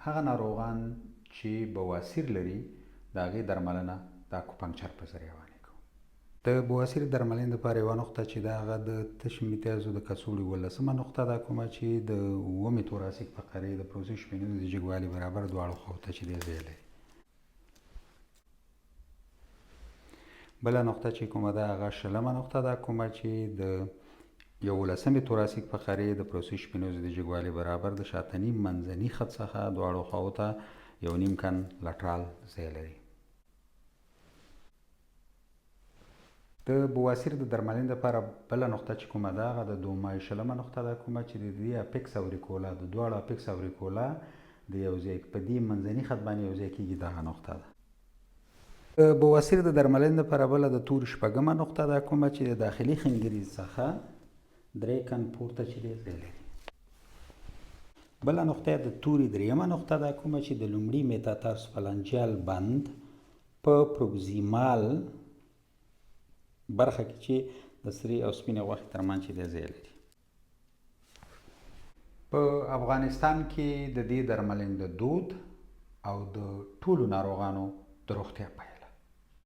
هغه ناروغان چې بواسیر لري د هغې درملنه د اکوپنکچر په ذریعه باندې کوو. د بواسیر درملنې دپاره یوه نقطه چې د هغه د تش امتیازو د کڅوړې 18مه نقطه ده، کومه چې د 7مې توراسیک فقرې د پروسس شپېنیزو د جګوالي برابر دواړو خواو ته چې دی ځای لري. بله نقطه چې کومه ده هغه 20مه نقطه ده، کومه چې د 11مې توراسیک فقرې د پروسس شپېنیزو د جګوالي برابر د شاتني منځني خط څخه دواړو خواو ته 1.5 کن لټرال ځای لري. د بواسیر د درملنې لپاره بله نقطه چې کومه ده هغه د 2.20مه نقطه ده، کومه چې د دې اپیکس اوریکولا د دواړو اپیکس اوریکولا د یو ځای په دې منځني خط باندې یو ځای کېږي، دغه نقطه ده. د بواسیر د درملنې لپاره بله د توري 6مه نقطه ده، کومه چې د داخلي خنګریز څخه 3 کن پورته چې دی ځای لري. بله نقطه د توري 3مه نقطه ده، کومه چې د لومړي میتاتارسفلانجیال بند په پروکزیمال برخه کې چې د سرې او سپینې غوښې ترمنځ چې دی ځای لري. په افغانستان کې د دې درملنې د دود او د ټولو ناروغانو د روغتیا په